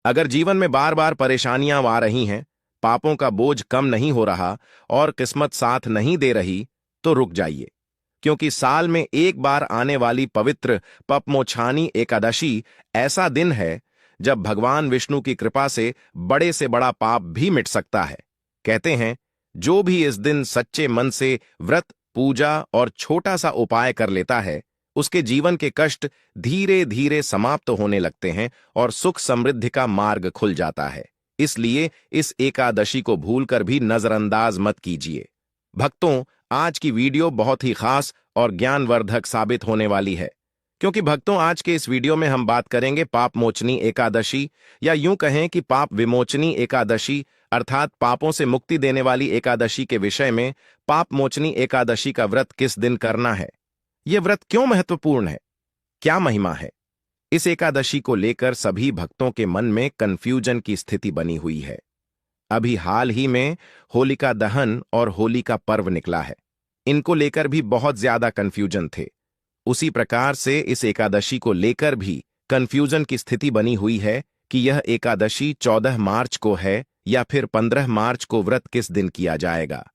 अगर जीवन में बार बार परेशानियां आ रही हैं, पापों का बोझ कम नहीं हो रहा और किस्मत साथ नहीं दे रही, तो रुक जाइए। क्योंकि साल में एक बार आने वाली पवित्र पपमोछानी एकादशी ऐसा दिन है जब भगवान विष्णु की कृपा से बड़ा पाप भी मिट सकता है। कहते हैं, जो भी इस दिन सच्चे मन से व्रत, पूजा और छोटा सा उपाय कर लेता है, उसके जीवन के कष्ट धीरे धीरे समाप्त होने लगते हैं और सुख समृद्धि का मार्ग खुल जाता है। इसलिए इस एकादशी को भूलकर भी नजरअंदाज मत कीजिए। भक्तों, आज की वीडियो बहुत ही खास और ज्ञानवर्धक साबित होने वाली है, क्योंकि भक्तों, आज के इस वीडियो में हम बात करेंगे पाप मोचनी एकादशी, या यूं कहें कि पाप विमोचनी एकादशी, अर्थात पापों से मुक्ति देने वाली एकादशी के विषय में। पाप मोचनी एकादशी का व्रत किस दिन करना है, यह व्रत क्यों महत्वपूर्ण है, क्या महिमा है, इस एकादशी को लेकर सभी भक्तों के मन में कंफ्यूजन की स्थिति बनी हुई है। अभी हाल ही में होलिका दहन और होली का पर्व निकला है, इनको लेकर भी बहुत ज्यादा कंफ्यूजन थे। उसी प्रकार से इस एकादशी को लेकर भी कंफ्यूजन की स्थिति बनी हुई है कि यह एकादशी 14 मार्च को है या फिर 15 मार्च को। व्रत किस दिन किया जाएगा,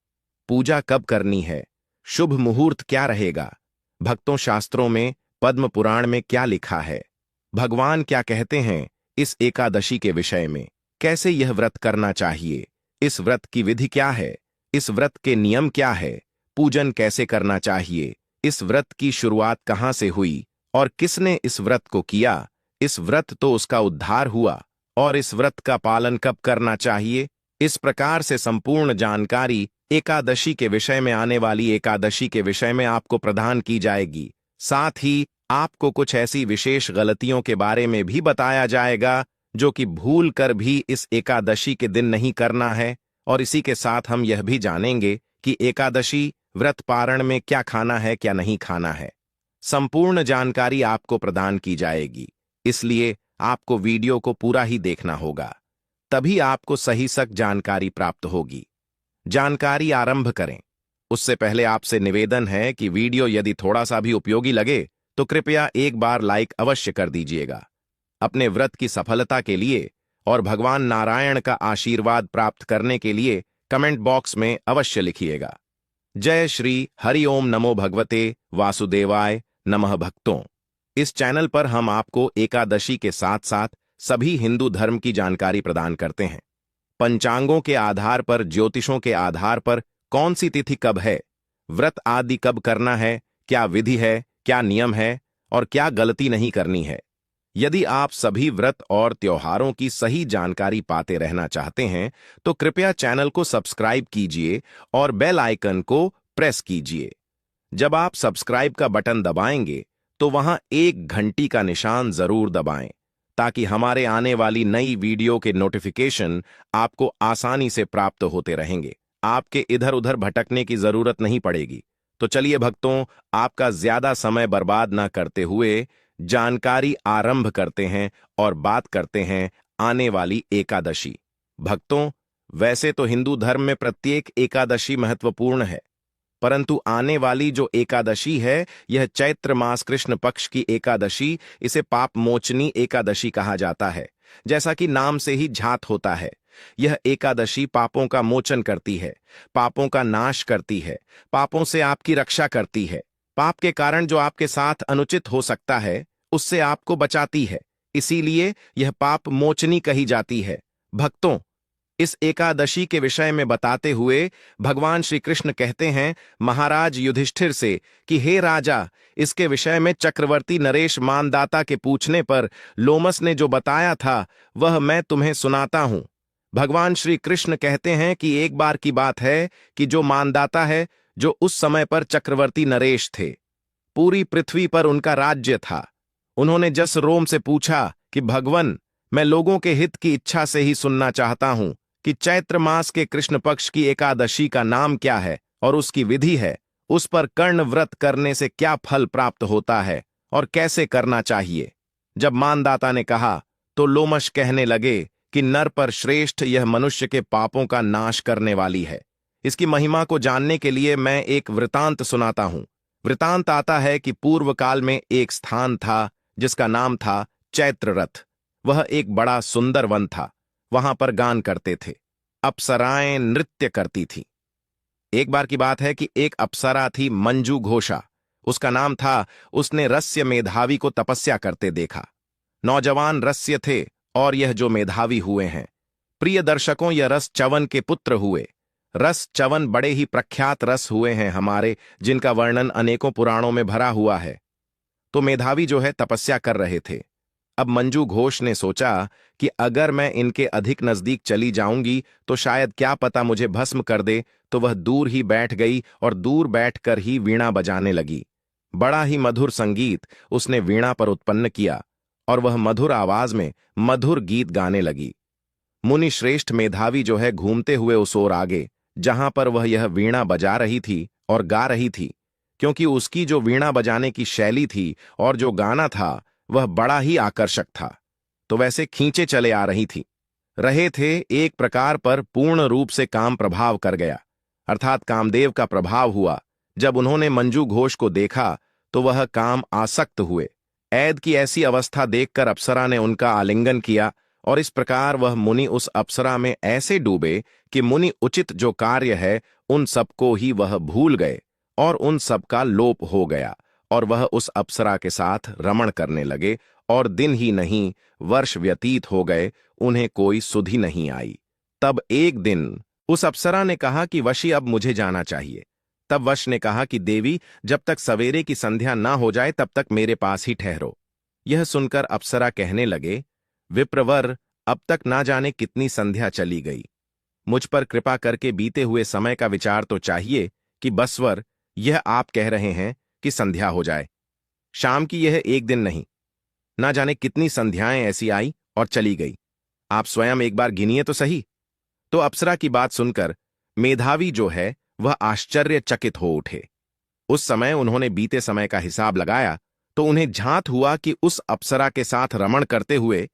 पूजा कब करनी है, शुभ मुहूर्त क्या रहेगा, भक्तों शास्त्रों में, पद्म पुराण में क्या लिखा है, भगवान क्या कहते हैं इस एकादशी के विषय में, कैसे यह व्रत करना चाहिए, इस व्रत की विधि क्या है, इस व्रत के नियम क्या है, पूजन कैसे करना चाहिए, इस व्रत की शुरुआत कहां से हुई और किसने इस व्रत को किया, इस व्रत तो उसका उद्धार हुआ, और इस व्रत का पालन कब करना चाहिए। इस प्रकार से संपूर्ण जानकारी एकादशी के विषय में, आने वाली एकादशी के विषय में आपको प्रदान की जाएगी। साथ ही आपको कुछ ऐसी विशेष गलतियों के बारे में भी बताया जाएगा जो कि भूल कर भी इस एकादशी के दिन नहीं करना है। और इसी के साथ हम यह भी जानेंगे कि एकादशी व्रत पारण में क्या खाना है, क्या नहीं खाना है। संपूर्ण जानकारी आपको प्रदान की जाएगी, इसलिए आपको वीडियो को पूरा ही देखना होगा, तभी आपको सही सक जानकारी प्राप्त होगी। जानकारी आरंभ करें उससे पहले आपसे निवेदन है कि वीडियो यदि थोड़ा सा भी उपयोगी लगे तो कृपया एक बार लाइक अवश्य कर दीजिएगा। अपने व्रत की सफलता के लिए और भगवान नारायण का आशीर्वाद प्राप्त करने के लिए कमेंट बॉक्स में अवश्य लिखिएगा। जय श्री हरि ओम नमो भगवते वासुदेवाय नमः। भक्तों, इस चैनल पर हम आपको एकादशी के साथ साथ सभी हिंदू धर्म की जानकारी प्रदान करते हैं। पंचांगों के आधार पर, ज्योतिषों के आधार पर कौन सी तिथि कब है, व्रत आदि कब करना है, क्या विधि है, क्या नियम है और क्या गलती नहीं करनी है। यदि आप सभी व्रत और त्योहारों की सही जानकारी पाते रहना चाहते हैं तो कृपया चैनल को सब्सक्राइब कीजिए और बेल आइकन को प्रेस कीजिए। जब आप सब्सक्राइब का बटन दबाएंगे तो वहां एक घंटी का निशान जरूर दबाएं, ताकि हमारे आने वाली नई वीडियो के नोटिफिकेशन आपको आसानी से प्राप्त होते रहेंगे। आपके इधर उधर भटकने की जरूरत नहीं पड़ेगी। तो चलिए भक्तों, आपका ज्यादा समय बर्बाद ना करते हुए जानकारी आरंभ करते हैं और बात करते हैं आने वाली एकादशी। भक्तों, वैसे तो हिंदू धर्म में प्रत्येक एकादशी महत्वपूर्ण है, परंतु आने वाली जो एकादशी है यह चैत्र मास कृष्ण पक्ष की एकादशी, इसे पाप मोचनी एकादशी कहा जाता है। जैसा कि नाम से ही झात होता है, यह एकादशी पापों का मोचन करती है, पापों का नाश करती है, पापों से आपकी रक्षा करती है। पाप के कारण जो आपके साथ अनुचित हो सकता है उससे आपको बचाती है, इसीलिए यह पाप मोचनी कही जाती है। भक्तों, इस एकादशी के विषय में बताते हुए भगवान श्री कृष्ण कहते हैं महाराज युधिष्ठिर से कि हे राजा, इसके विषय में चक्रवर्ती नरेश मानदाता के पूछने पर लोमस ने जो बताया था वह मैं तुम्हें सुनाता हूं। भगवान श्री कृष्ण कहते हैं कि एक बार की बात है कि जो मानदाता है, जो उस समय पर चक्रवर्ती नरेश थे, पूरी पृथ्वी पर उनका राज्य था। उन्होंने जस रोम से पूछा कि भगवन, मैं लोगों के हित की इच्छा से ही सुनना चाहता हूं कि चैत्र मास के कृष्ण पक्ष की एकादशी का नाम क्या है और उसकी विधि है, उस पर कर्ण व्रत करने से क्या फल प्राप्त होता है और कैसे करना चाहिए। जब मानदाता ने कहा तो लोमश कहने लगे कि नर पर श्रेष्ठ यह मनुष्य के पापों का नाश करने वाली है। इसकी महिमा को जानने के लिए मैं एक वृतांत सुनाता हूं। वृतांत आता है कि पूर्व काल में एक स्थान था जिसका नाम था चैत्र रथ। वह एक बड़ा सुंदर वन था। वहां पर गान करते थे, अप्सराएं नृत्य करती थीं। एक बार की बात है कि एक अप्सरा थी मंजू घोषा, उसका नाम था। उसने रस्य मेधावी को तपस्या करते देखा। नौजवान रस्य थे और यह जो मेधावी हुए हैं। प्रिय दर्शकों, यह रस च्यवन के पुत्र हुए। रस च्यवन बड़े ही प्रख्यात रस हुए हैं हमारे, जिनका वर्णन अनेकों पुराणों में भरा हुआ है। तो मेधावी जो है तपस्या कर रहे थे। अब मंजू घोष ने सोचा कि अगर मैं इनके अधिक नजदीक चली जाऊंगी तो शायद क्या पता मुझे भस्म कर दे। तो वह दूर ही बैठ गई और दूर बैठकर ही वीणा बजाने लगी। बड़ा ही मधुर संगीत उसने वीणा पर उत्पन्न किया और वह मधुर आवाज में मधुर गीत गाने लगी। मुनि श्रेष्ठ मेधावी जो है घूमते हुए उस ओर आगे, जहां पर वह यह वीणा बजा रही थी और गा रही थी, क्योंकि उसकी जो वीणा बजाने की शैली थी और जो गाना था वह बड़ा ही आकर्षक था, तो वैसे खींचे चले आ रहे थे। एक प्रकार पर पूर्ण रूप से काम प्रभाव कर गया, अर्थात कामदेव का प्रभाव हुआ। जब उन्होंने मंजू घोष को देखा तो वह काम आसक्त हुए। ऐद की ऐसी अवस्था देखकर अप्सरा ने उनका आलिंगन किया और इस प्रकार वह मुनि उस अप्सरा में ऐसे डूबे कि मुनि उचित जो कार्य है उन सबको ही वह भूल गए और उन सबका लोप हो गया और वह उस अप्सरा के साथ रमण करने लगे। और दिन ही नहीं वर्ष व्यतीत हो गए, उन्हें कोई सुधि नहीं आई। तब एक दिन उस अप्सरा ने कहा कि वशी, अब मुझे जाना चाहिए। तब वश ने कहा कि देवी, जब तक सवेरे की संध्या ना हो जाए तब तक मेरे पास ही ठहरो। यह सुनकर अप्सरा कहने लगे, विप्रवर, अब तक ना जाने कितनी संध्या चली गई। मुझ पर कृपा करके बीते हुए समय का विचार तो चाहिए कि बसवर, यह आप कह रहे हैं कि संध्या हो जाए, शाम की यह एक दिन नहीं, ना जाने कितनी संध्याएं ऐसी आई और चली गई। आप स्वयं एक बार गिनिए तो सही। तो अप्सरा की बात सुनकर मेधावी जो है वह आश्चर्यचकित हो उठे। उस समय उन्होंने बीते समय का हिसाब लगाया तो उन्हें झांत हुआ कि उस अप्सरा के साथ रमण करते हुए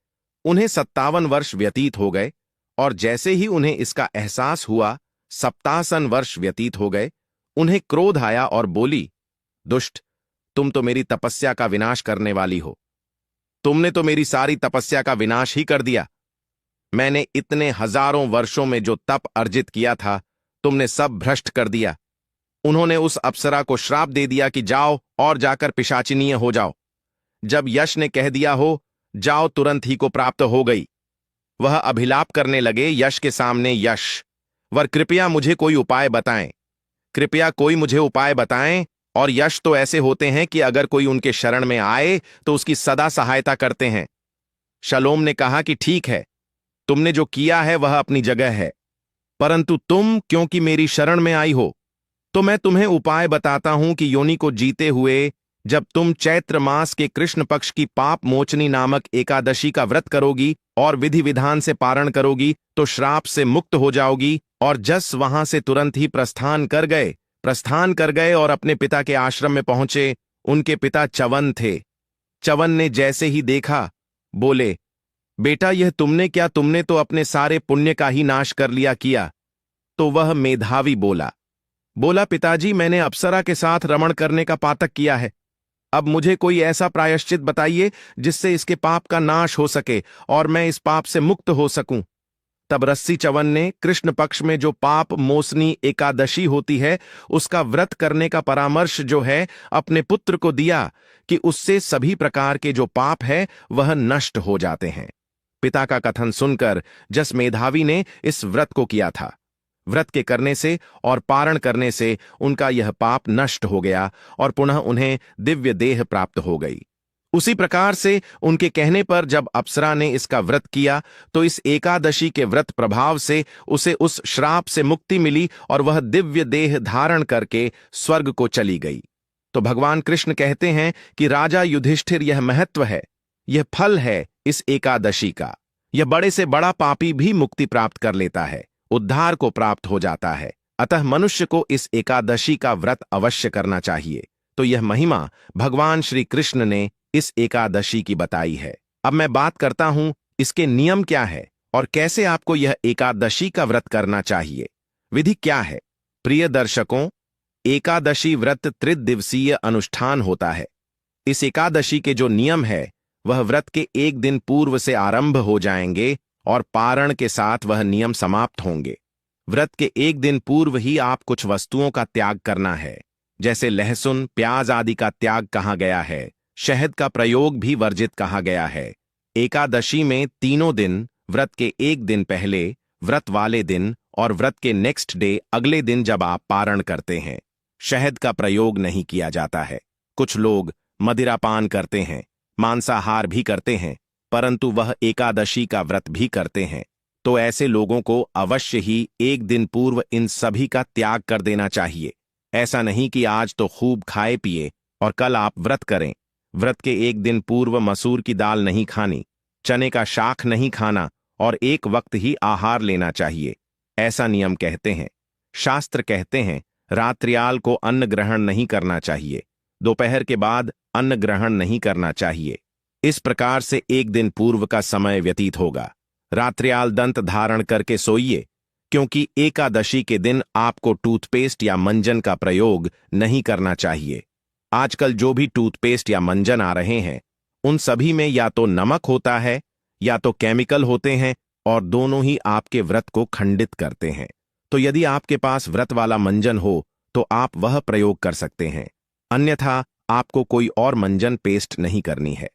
उन्हें 57 वर्ष व्यतीत हो गए, और जैसे ही उन्हें इसका एहसास हुआ 57 वर्ष व्यतीत हो गए, उन्हें क्रोध आया और बोली, दुष्ट, तुम तो मेरी तपस्या का विनाश करने वाली हो। तुमने तो मेरी सारी तपस्या का विनाश ही कर दिया। मैंने इतने हजारों वर्षों में जो तप अर्जित किया था तुमने सब भ्रष्ट कर दिया। उन्होंने उस अप्सरा को श्राप दे दिया कि जाओ और जाकर पिशाचिनीय हो जाओ। जब यश ने कह दिया हो जाओ, तुरंत ही को प्राप्त हो गई। वह अभिलाप करने लगे यश के सामने, यश वर, कृपया मुझे कोई उपाय बताएं, कृपया कोई मुझे उपाय बताएं। और यश तो ऐसे होते हैं कि अगर कोई उनके शरण में आए तो उसकी सदा सहायता करते हैं। शलोम ने कहा कि ठीक है, तुमने जो किया है वह अपनी जगह है, परंतु तुम क्योंकि मेरी शरण में आई हो तो मैं तुम्हें उपाय बताता हूं कि योनि को जीते हुए जब तुम चैत्र मास के कृष्ण पक्ष की पाप मोचनी नामक एकादशी का व्रत करोगी और विधि विधान से पारण करोगी तो श्राप से मुक्त हो जाओगी। और जस वहां से तुरंत ही प्रस्थान कर गए और अपने पिता के आश्रम में पहुंचे। उनके पिता च्यवन थे। च्यवन ने जैसे ही देखा बोले, बेटा यह तुमने क्या, तुमने तो अपने सारे पुण्य का ही नाश कर लिया किया। तो वह मेधावी बोला पिताजी, मैंने अप्सरा के साथ रमण करने का पातक किया है। अब मुझे कोई ऐसा प्रायश्चित बताइए जिससे इसके पाप का नाश हो सके और मैं इस पाप से मुक्त हो सकूं। तब रस्सी च्यवन ने कृष्ण पक्ष में जो पाप मोसनी एकादशी होती है उसका व्रत करने का परामर्श जो है अपने पुत्र को दिया कि उससे सभी प्रकार के जो पाप है वह नष्ट हो जाते हैं। पिता का कथन सुनकर जस मेधावी ने इस व्रत को किया था। व्रत के करने से और पारण करने से उनका यह पाप नष्ट हो गया और पुनः उन्हें दिव्य देह प्राप्त हो गई। उसी प्रकार से उनके कहने पर जब अप्सरा ने इसका व्रत किया तो इस एकादशी के व्रत प्रभाव से उसे उस श्राप से मुक्ति मिली और वह दिव्य देह धारण करके स्वर्ग को चली गई। तो भगवान कृष्ण कहते हैं कि राजा युधिष्ठिर, यह महत्व है, यह फल है इस एकादशी का। यह बड़े से बड़ा पापी भी मुक्ति प्राप्त कर लेता है, उद्धार को प्राप्त हो जाता है। अतः मनुष्य को इस एकादशी का व्रत अवश्य करना चाहिए। तो यह महिमा भगवान श्री कृष्ण ने इस एकादशी की बताई है। अब मैं बात करता हूं इसके नियम क्या है और कैसे आपको यह एकादशी का व्रत करना चाहिए। विधि क्या है? प्रिय दर्शकों, एकादशी व्रत त्रिदिवसीय अनुष्ठान होता है। इस एकादशी के जो नियम है वह व्रत के एक दिन पूर्व से आरंभ हो जाएंगे और पारण के साथ वह नियम समाप्त होंगे। व्रत के एक दिन पूर्व ही आप कुछ वस्तुओं का त्याग करना है, जैसे लहसुन, प्याज आदि का त्याग कहा गया है। शहद का प्रयोग भी वर्जित कहा गया है। एकादशी में तीनों दिन, व्रत के एक दिन पहले, व्रत वाले दिन और व्रत के नेक्स्ट डे अगले दिन जब आप पारण करते हैं, शहद का प्रयोग नहीं किया जाता है। कुछ लोग मदिरापान करते हैं, मांसाहार भी करते हैं, परंतु वह एकादशी का व्रत भी करते हैं। तो ऐसे लोगों को अवश्य ही एक दिन पूर्व इन सभी का त्याग कर देना चाहिए। ऐसा नहीं कि आज तो खूब खाए पिए और कल आप व्रत करें। व्रत के एक दिन पूर्व मसूर की दाल नहीं खानी, चने का शाक नहीं खाना और एक वक्त ही आहार लेना चाहिए, ऐसा नियम कहते हैं। शास्त्र कहते हैं रात्रियाल को अन्न ग्रहण नहीं करना चाहिए, दोपहर के बाद अन्न ग्रहण नहीं करना चाहिए। इस प्रकार से एक दिन पूर्व का समय व्यतीत होगा। रात्रियाल दंत धारण करके सोइए, क्योंकि एकादशी के दिन आपको टूथपेस्ट या मंजन का प्रयोग नहीं करना चाहिए। आजकल जो भी टूथपेस्ट या मंजन आ रहे हैं, उन सभी में या तो नमक होता है या तो केमिकल होते हैं, और दोनों ही आपके व्रत को खंडित करते हैं। तो यदि आपके पास व्रत वाला मंजन हो तो आप वह प्रयोग कर सकते हैं, अन्यथा आपको कोई और मंजन पेस्ट नहीं करनी है।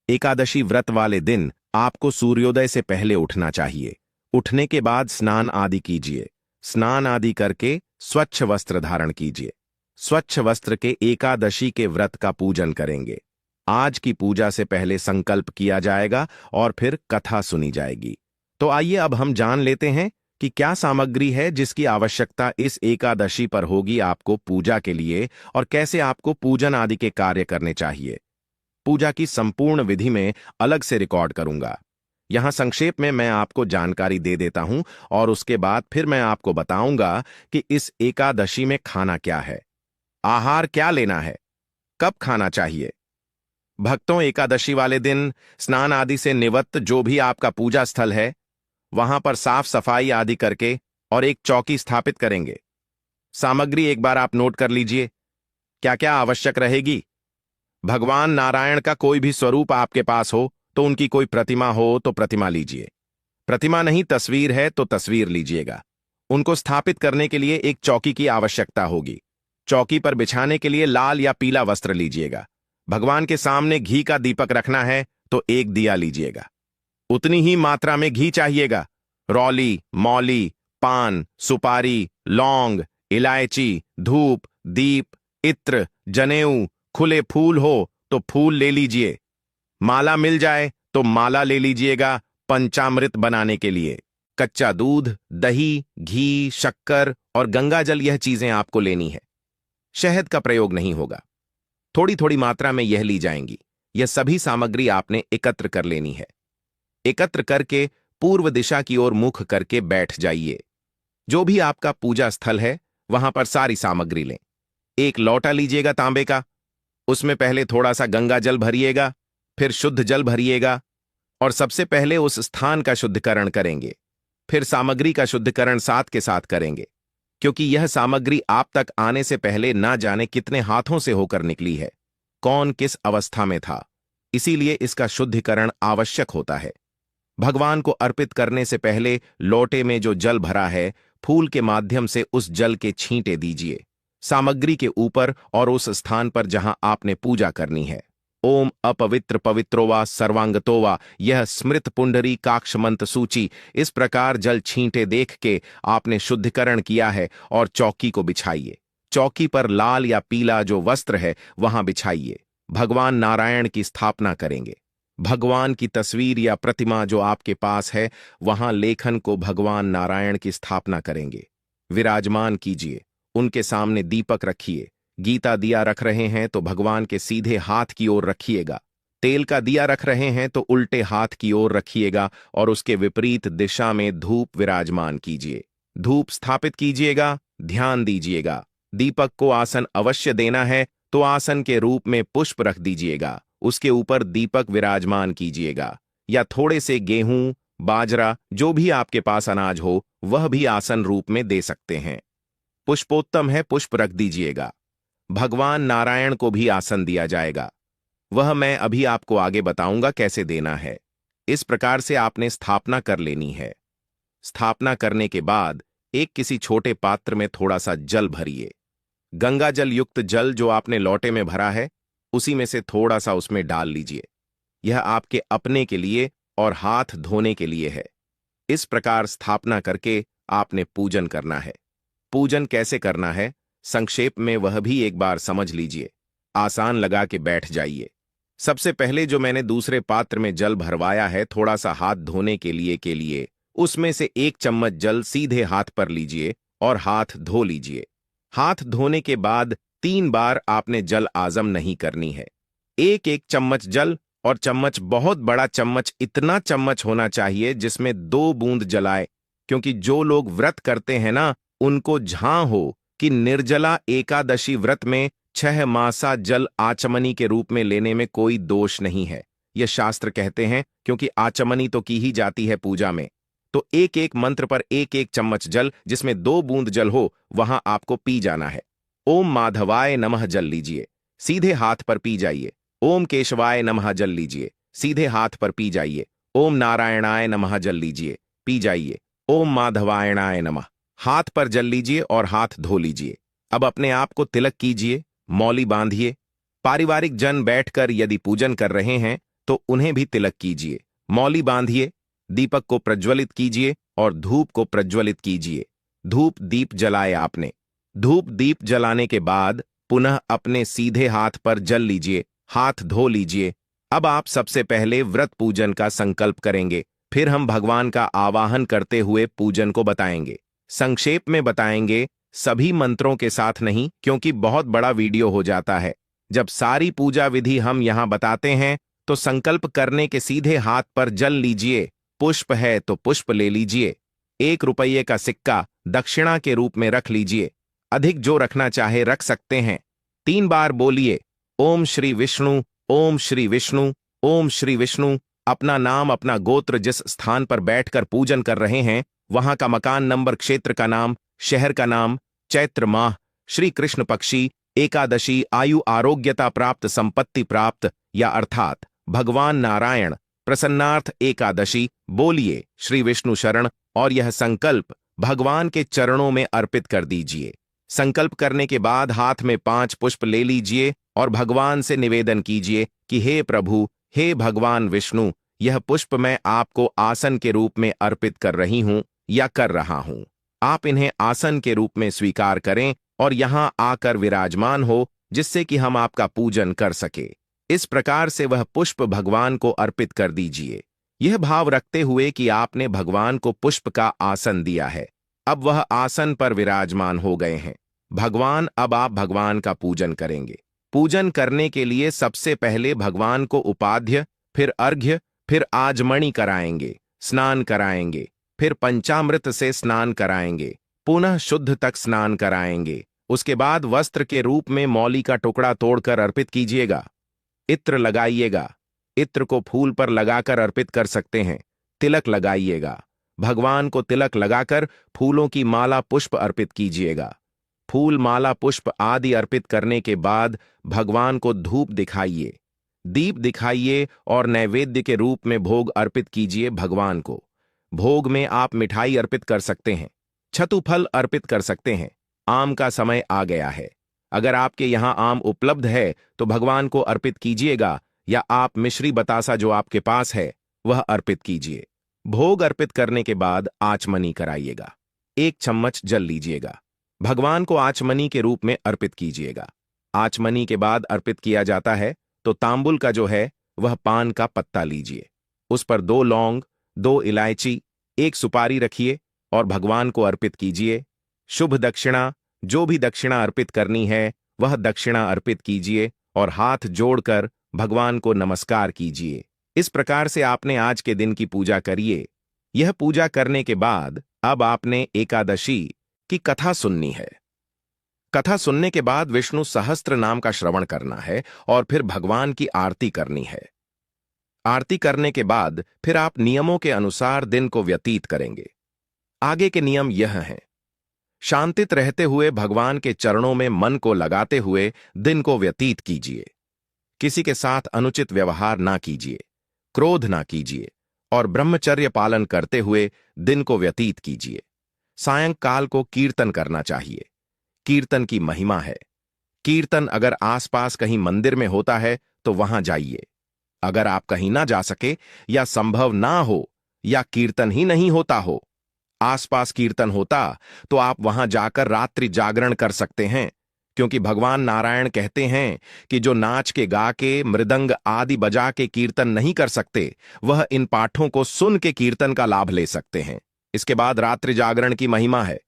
एकादशी व्रत वाले दिन आपको सूर्योदय से पहले उठना चाहिए। उठने के बाद स्नान आदि कीजिए। स्नान आदि करके स्वच्छ वस्त्र धारण कीजिए। स्वच्छ वस्त्र के एकादशी के व्रत का पूजन करेंगे। आज की पूजा से पहले संकल्प किया जाएगा और फिर कथा सुनी जाएगी। तो आइए अब हम जान लेते हैं कि क्या सामग्री है जिसकी आवश्यकता इस एकादशी पर होगी आपको पूजा के लिए, और कैसे आपको पूजन आदि के कार्य करने चाहिए। पूजा की संपूर्ण विधि में अलग से रिकॉर्ड करूंगा। यहां संक्षेप में मैं आपको जानकारी दे देता हूं और उसके बाद फिर मैं आपको बताऊंगा कि इस एकादशी में खाना क्या है, आहार क्या लेना है, कब खाना चाहिए। भक्तों, एकादशी वाले दिन स्नान आदि से निवृत्त जो भी आपका पूजा स्थल है, वहां पर साफ सफाई आदि करके और एक चौकी स्थापित करेंगे। सामग्री एक बार आप नोट कर लीजिए, क्या क्या आवश्यक रहेगी। भगवान नारायण का कोई भी स्वरूप आपके पास हो तो उनकी कोई प्रतिमा हो तो प्रतिमा लीजिए। प्रतिमा नहीं, तस्वीर है तो तस्वीर लीजिएगा। उनको स्थापित करने के लिए एक चौकी की आवश्यकता होगी। चौकी पर बिछाने के लिए लाल या पीला वस्त्र लीजिएगा। भगवान के सामने घी का दीपक रखना है तो एक दिया लीजिएगा। उतनी ही मात्रा में घी चाहिएगा। रौली, मौली, पान, सुपारी, लौंग, इलायची, धूप, दीप, इत्र, जनेऊ, खुले फूल हो तो फूल ले लीजिए। माला मिल जाए तो माला ले लीजिएगा पंचामृत बनाने के लिए। कच्चा दूध, दही, घी, शक्कर और गंगाजल, यह चीजें आपको लेनी है। शहद का प्रयोग नहीं होगा, थोड़ी थोड़ी मात्रा में यह ली जाएंगी। यह सभी सामग्री आपने एकत्र कर लेनी है। एकत्र करके पूर्व दिशा की ओर मुख करके बैठ जाइए। जो भी आपका पूजा स्थल है वहां पर सारी सामग्री लें। एक लौटा लीजिएगा तांबे का, उसमें पहले थोड़ा सा गंगा जल भरिएगा, फिर शुद्ध जल भरिएगा और सबसे पहले उस स्थान का शुद्धिकरण करेंगे। फिर सामग्री का शुद्धिकरण साथ के साथ करेंगे, क्योंकि यह सामग्री आप तक आने से पहले ना जाने कितने हाथों से होकर निकली है, कौन किस अवस्था में था, इसीलिए इसका शुद्धिकरण आवश्यक होता है। भगवान को अर्पित करने से पहले लोटे में जो जल भरा है, फूल के माध्यम से उस जल के छींटे दीजिए सामग्री के ऊपर और उस स्थान पर जहां आपने पूजा करनी है। ओम अपवित्र पवित्रोवा सर्वांगतोवा, यह स्मृत पुंडरी काक्ष मंत्र सूची। इस प्रकार जल छींटे देख के आपने शुद्धिकरण किया है और चौकी को बिछाइए। चौकी पर लाल या पीला जो वस्त्र है वहां बिछाइए। भगवान नारायण की स्थापना करेंगे। भगवान की तस्वीर या प्रतिमा जो आपके पास है वहां लेखन को भगवान नारायण की स्थापना करेंगे। विराजमान कीजिए। उनके सामने दीपक रखिए। गीता दिया रख रहे हैं तो भगवान के सीधे हाथ की ओर रखिएगा। तेल का दिया रख रहे हैं तो उल्टे हाथ की ओर रखिएगा और उसके विपरीत दिशा में धूप विराजमान कीजिए। धूप स्थापित कीजिएगा। ध्यान दीजिएगा। दीपक को आसन अवश्य देना है तो आसन के रूप में पुष्प रख दीजिएगा। उसके ऊपर दीपक विराजमान कीजिएगा, या थोड़े से गेहूं, बाजरा, जो भी आपके पास अनाज हो वह भी आसन रूप में दे सकते हैं। पुष्पोत्तम है, पुष्प रख दीजिएगा। भगवान नारायण को भी आसन दिया जाएगा। वह मैं अभी आपको आगे बताऊंगा कैसे देना है। इस प्रकार से आपने स्थापना कर लेनी है। स्थापना करने के बाद एक किसी छोटे पात्र में थोड़ा सा जल भरिए। गंगा जल युक्त जल जो आपने लोटे में भरा है, उसी में से थोड़ा सा उसमें डाल लीजिए। यह आपके अपने के लिए और हाथ धोने के लिए है। इस प्रकार स्थापना करके आपने पूजन करना है। पूजन कैसे करना है, संक्षेप में वह भी एक बार समझ लीजिए। आसान लगा के बैठ जाइए। सबसे पहले जो मैंने दूसरे पात्र में जल भरवाया है, थोड़ा सा हाथ धोने के लिए उसमें से 1 चम्मच जल सीधे हाथ पर लीजिए और हाथ धो लीजिए। हाथ धोने के बाद 3 बार आपने जल आजम नहीं करनी है। 1-1 चम्मच जल, और चम्मच बहुत बड़ा चम्मच, इतना चम्मच होना चाहिए जिसमें 2 बूंद जलाए, क्योंकि जो लोग व्रत करते हैं ना, उनको झां हो कि निर्जला एकादशी व्रत में 6 मासा जल आचमनी के रूप में लेने में कोई दोष नहीं है। यह शास्त्र कहते हैं, क्योंकि आचमनी तो की ही जाती है पूजा में। तो 1-1 मंत्र पर 1-1 चम्मच जल, जिसमें 2 बूंद जल हो, वहां आपको पी जाना है। ओम माधवाय नमः जल लीजिए, सीधे हाथ पर पी जाइए। ओम केशवाय नमः जल लीजिए, सीधे हाथ पर पी जाइए। ओम नारायणाय नमः जल लीजिए, पी जाइए। ओम माधवायणाय नमः, हाथ पर जल लीजिए और हाथ धो लीजिए। अब अपने आप को तिलक कीजिए, मौली बांधिए। पारिवारिक जन बैठकर यदि पूजन कर रहे हैं तो उन्हें भी तिलक कीजिए, मौली बांधिए। दीपक को प्रज्वलित कीजिए और धूप को प्रज्वलित कीजिए। धूप दीप जलाए आपने। धूप दीप जलाने के बाद पुनः अपने सीधे हाथ पर जल लीजिए, हाथ धो लीजिए। अब आप सबसे पहले व्रत पूजन का संकल्प करेंगे, फिर हम भगवान का आवाहन करते हुए पूजन को बताएंगे। संक्षेप में बताएंगे, सभी मंत्रों के साथ नहीं, क्योंकि बहुत बड़ा वीडियो हो जाता है। जब सारी पूजा विधि हम यहां बताते हैं तो संकल्प करने के सीधे हाथ पर जल लीजिए। पुष्प है तो पुष्प ले लीजिए। 1 रुपये का सिक्का दक्षिणा के रूप में रख लीजिए। अधिक जो रखना चाहे रख सकते हैं। 3 बार बोलिए, ओम श्री विष्णु, ओम श्री विष्णु, ओम श्री विष्णु। अपना नाम, अपना गोत्र, जिस स्थान पर बैठकर पूजन कर रहे हैं वहां का मकान नंबर, क्षेत्र का नाम, शहर का नाम, चैत्र माह, श्री कृष्ण पक्षी, एकादशी, आयु, आरोग्यता प्राप्त, संपत्ति प्राप्त, या अर्थात भगवान नारायण प्रसन्नार्थ एकादशी बोलिए, श्री विष्णु शरण, और यह संकल्प भगवान के चरणों में अर्पित कर दीजिए। संकल्प करने के बाद हाथ में 5 पुष्प ले लीजिए और भगवान से निवेदन कीजिए कि हे प्रभु, हे भगवान विष्णु, यह पुष्प मैं आपको आसन के रूप में अर्पित कर रही हूं या कर रहा हूं। आप इन्हें आसन के रूप में स्वीकार करें और यहां आकर विराजमान हो, जिससे कि हम आपका पूजन कर सके। इस प्रकार से वह पुष्प भगवान को अर्पित कर दीजिए, यह भाव रखते हुए कि आपने भगवान को पुष्प का आसन दिया है। अब वह आसन पर विराजमान हो गए हैं भगवान। अब आप भगवान का पूजन करेंगे। पूजन करने के लिए सबसे पहले भगवान को उपाध्य, फिर अर्घ्य, फिर आजमणि कराएंगे, स्नान कराएंगे, फिर पंचामृत से स्नान कराएंगे, पुनः शुद्ध तक स्नान कराएंगे। उसके बाद वस्त्र के रूप में मौली का टुकड़ा तोड़कर अर्पित कीजिएगा। इत्र लगाइएगा, इत्र को फूल पर लगाकर अर्पित कर सकते हैं। तिलक लगाइएगा, भगवान को तिलक लगाकर फूलों की माला पुष्प अर्पित कीजिएगा। फूल, माला, पुष्प आदि अर्पित करने के बाद भगवान को धूप दिखाइए, दीप दिखाइए और नैवेद्य के रूप में भोग अर्पित कीजिए भगवान को। भोग में आप मिठाई अर्पित कर सकते हैं, छतु फल अर्पित कर सकते हैं। आम का समय आ गया है, अगर आपके यहां आम उपलब्ध है तो भगवान को अर्पित कीजिएगा, या आप मिश्री बतासा जो आपके पास है वह अर्पित कीजिए। भोग अर्पित करने के बाद आचमनी कराइएगा। 1 चम्मच जल लीजिएगा, भगवान को आचमनी के रूप में अर्पित कीजिएगा। आचमनी के बाद अर्पित किया जाता है तो तांबुल का जो है वह पान का पत्ता लीजिए, उस पर 2 लौंग, 2 इलायची, 1 सुपारी रखिए और भगवान को अर्पित कीजिए। शुभ दक्षिणा, जो भी दक्षिणा अर्पित करनी है वह दक्षिणा अर्पित कीजिए और हाथ जोड़कर भगवान को नमस्कार कीजिए। इस प्रकार से आपने आज के दिन की पूजा करिए। यह पूजा करने के बाद अब आपने एकादशी की कथा सुननी है। कथा सुनने के बाद विष्णु सहस्त्र नाम का श्रवण करना है और फिर भगवान की आरती करनी है। आरती करने के बाद फिर आप नियमों के अनुसार दिन को व्यतीत करेंगे। आगे के नियम यह हैं। शांतित रहते हुए भगवान के चरणों में मन को लगाते हुए दिन को व्यतीत कीजिए। किसी के साथ अनुचित व्यवहार ना कीजिए, क्रोध ना कीजिए और ब्रह्मचर्य पालन करते हुए दिन को व्यतीत कीजिए। सायंकाल को कीर्तन करना चाहिए। कीर्तन की महिमा है। कीर्तन अगर आसपास कहीं मंदिर में होता है तो वहां जाइए। अगर आप कहीं ना जा सके या संभव ना हो या कीर्तन ही नहीं होता हो, आसपास कीर्तन होता तो आप वहां जाकर रात्रि जागरण कर सकते हैं, क्योंकि भगवान नारायण कहते हैं कि जो नाच के गा के मृदंग आदि बजा के कीर्तन नहीं कर सकते, वह इन पाठों को सुन के कीर्तन का लाभ ले सकते हैं। इसके बाद रात्रि जागरण की महिमा है।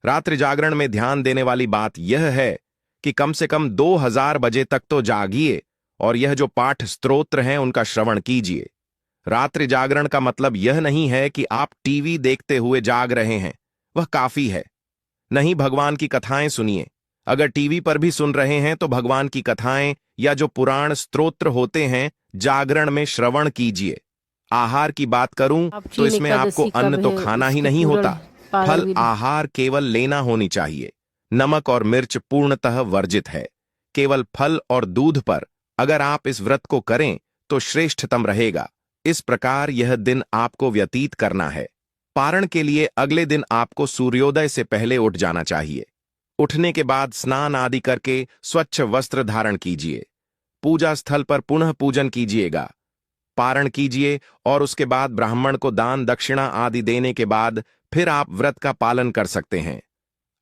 रात्रि जागरण में ध्यान देने वाली बात यह है कि कम से कम 2000 बजे तक तो जागिए और यह जो पाठ स्तोत्र हैं उनका श्रवण कीजिए। रात्रि जागरण का मतलब यह नहीं है कि आप टीवी देखते हुए जाग रहे हैं, वह काफी है। नहीं, भगवान की कथाएं सुनिए। अगर टीवी पर भी सुन रहे हैं तो भगवान की कथाएं या जो पुराण स्तोत्र होते हैं जागरण में श्रवण कीजिए। आहार की बात करूं तो इसमें आपको अन्न तो खाना ही नहीं होता, फल आहार केवल लेना होनी चाहिए। नमक और मिर्च पूर्णतः वर्जित है। केवल फल और दूध पर अगर आप इस व्रत को करें तो श्रेष्ठतम रहेगा। इस प्रकार यह दिन आपको व्यतीत करना है। पारण के लिए अगले दिन आपको सूर्योदय से पहले उठ जाना चाहिए। उठने के बाद स्नान आदि करके स्वच्छ वस्त्र धारण कीजिए। पूजा स्थल पर पुनः पूजन कीजिएगा। पारण कीजिए और उसके बाद ब्राह्मण को दान दक्षिणा आदि देने के बाद फिर आप व्रत का पालन कर सकते हैं।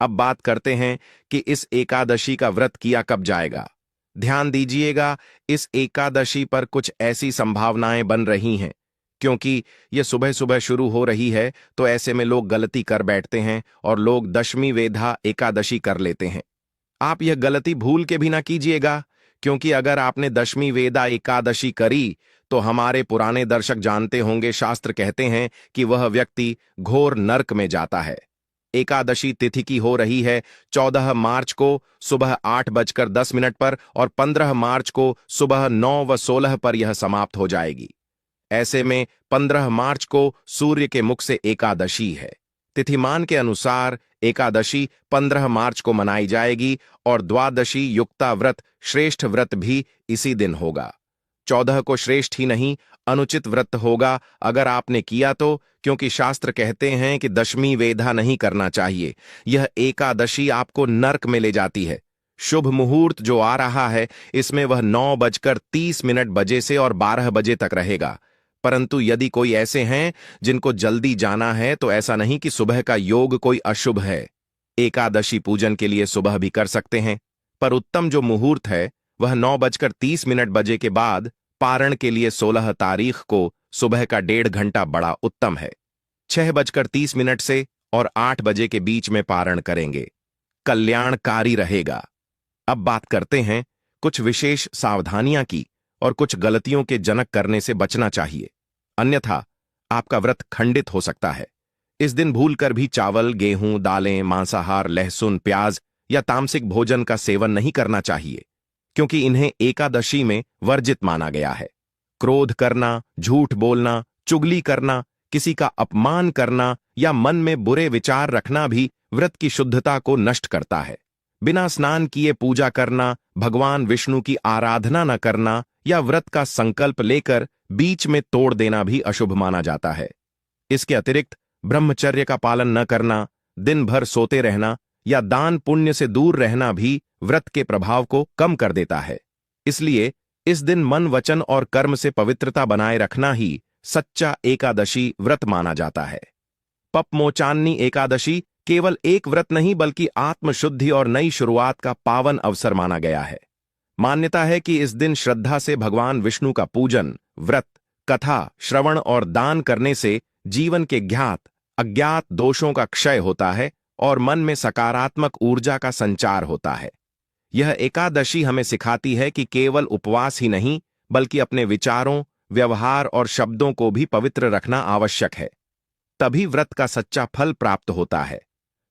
अब बात करते हैं कि इस एकादशी का व्रत किया कब जाएगा। ध्यान दीजिएगा, इस एकादशी पर कुछ ऐसी संभावनाएं बन रही हैं, क्योंकि यह सुबह सुबह शुरू हो रही है तो ऐसे में लोग गलती कर बैठते हैं और लोग दशमी वेधा एकादशी कर लेते हैं। आप यह गलती भूल के भी ना कीजिएगा, क्योंकि अगर आपने दशमी वेदा एकादशी करी तो हमारे पुराने दर्शक जानते होंगे, शास्त्र कहते हैं कि वह व्यक्ति घोर नरक में जाता है। एकादशी तिथि की हो रही है 14 मार्च को सुबह 8:10 पर और 15 मार्च को सुबह 9:16 पर यह समाप्त हो जाएगी। ऐसे में 15 मार्च को सूर्य के मुख से एकादशी है। तिथिमान के अनुसार एकादशी 15 मार्च को मनाई जाएगी और द्वादशी युक्ता व्रत श्रेष्ठ व्रत भी इसी दिन होगा। 14 को श्रेष्ठ ही नहीं, अनुचित व्रत होगा अगर आपने किया तो, क्योंकि शास्त्र कहते हैं कि दशमी वेधा नहीं करना चाहिए। यह एकादशी आपको नरक में ले जाती है। शुभ मुहूर्त जो आ रहा है इसमें वह 9:30 बजे से और 12 बजे तक रहेगा। परंतु यदि कोई ऐसे हैं जिनको जल्दी जाना है तो ऐसा नहीं कि सुबह का योग कोई अशुभ है। एकादशी पूजन के लिए सुबह भी कर सकते हैं, पर उत्तम जो मुहूर्त है वह 9:30 बजे के बाद पारण के लिए 16 तारीख को सुबह का 1.5 घंटा बड़ा उत्तम है। 6:30 से और 8 बजे के बीच में पारण करेंगे, कल्याणकारी रहेगा। अब बात करते हैं कुछ विशेष सावधानियां की और कुछ गलतियों के जनक करने से बचना चाहिए, अन्यथा आपका व्रत खंडित हो सकता है। इस दिन भूलकर भी चावल, गेहूं, दालें, मांसाहार, लहसुन, प्याज या तामसिक भोजन का सेवन नहीं करना चाहिए, क्योंकि इन्हें एकादशी में वर्जित माना गया है। क्रोध करना, झूठ बोलना, चुगली करना, किसी का अपमान करना या मन में बुरे विचार रखना भी व्रत की शुद्धता को नष्ट करता है। बिना स्नान किए पूजा करना, भगवान विष्णु की आराधना न करना या व्रत का संकल्प लेकर बीच में तोड़ देना भी अशुभ माना जाता है। इसके अतिरिक्त ब्रह्मचर्य का पालन न करना, दिन भर सोते रहना या दान पुण्य से दूर रहना भी व्रत के प्रभाव को कम कर देता है। इसलिए इस दिन मन, वचन और कर्म से पवित्रता बनाए रखना ही सच्चा एकादशी व्रत माना जाता है। पपमोचान्नी एकादशी केवल एक व्रत नहीं बल्कि आत्मशुद्धि और नई शुरुआत का पावन अवसर माना गया है। मान्यता है कि इस दिन श्रद्धा से भगवान विष्णु का पूजन, व्रत, कथा, श्रवण और दान करने से जीवन के ज्ञात अज्ञात दोषों का क्षय होता है और मन में सकारात्मक ऊर्जा का संचार होता है। यह एकादशी हमें सिखाती है कि केवल उपवास ही नहीं बल्कि अपने विचारों, व्यवहार और शब्दों को भी पवित्र रखना आवश्यक है। तभी व्रत का सच्चा फल प्राप्त होता है।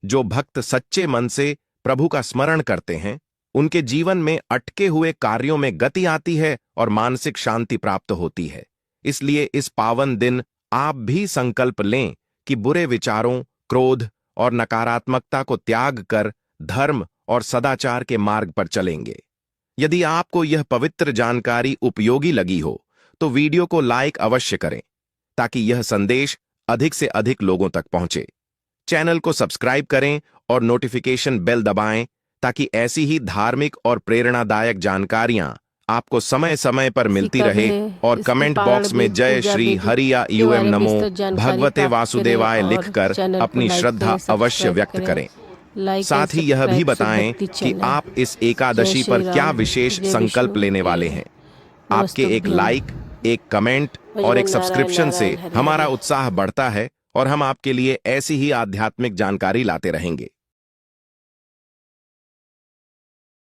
जो भक्त सच्चे मन से प्रभु का स्मरण करते हैं, उनके जीवन में अटके हुए कार्यों में गति आती है और मानसिक शांति प्राप्त होती है। इसलिए इस पावन दिन आप भी संकल्प लें कि बुरे विचारों, क्रोध और नकारात्मकता को त्याग कर धर्म और सदाचार के मार्ग पर चलेंगे। यदि आपको यह पवित्र जानकारी उपयोगी लगी हो तो वीडियो को लाइक अवश्य करें ताकि यह संदेश अधिक से अधिक लोगों तक पहुंचे। चैनल को सब्सक्राइब करें और नोटिफिकेशन बेल दबाएं ताकि ऐसी ही धार्मिक और प्रेरणादायक जानकारियां आपको समय समय पर मिलती रहे। और कमेंट बॉक्स में जय श्री हरिया यूएम नमो भगवते वासुदेवाय लिखकर अपनी श्रद्धा अवश्य व्यक्त करें। साथ ही यह भी बताएं कि आप इस एकादशी पर क्या विशेष संकल्प लेने वाले हैं। आपके एक लाइक, एक कमेंट और एक सब्सक्रिप्शन से हमारा उत्साह बढ़ता है और हम आपके लिए ऐसी ही आध्यात्मिक जानकारी लाते रहेंगे।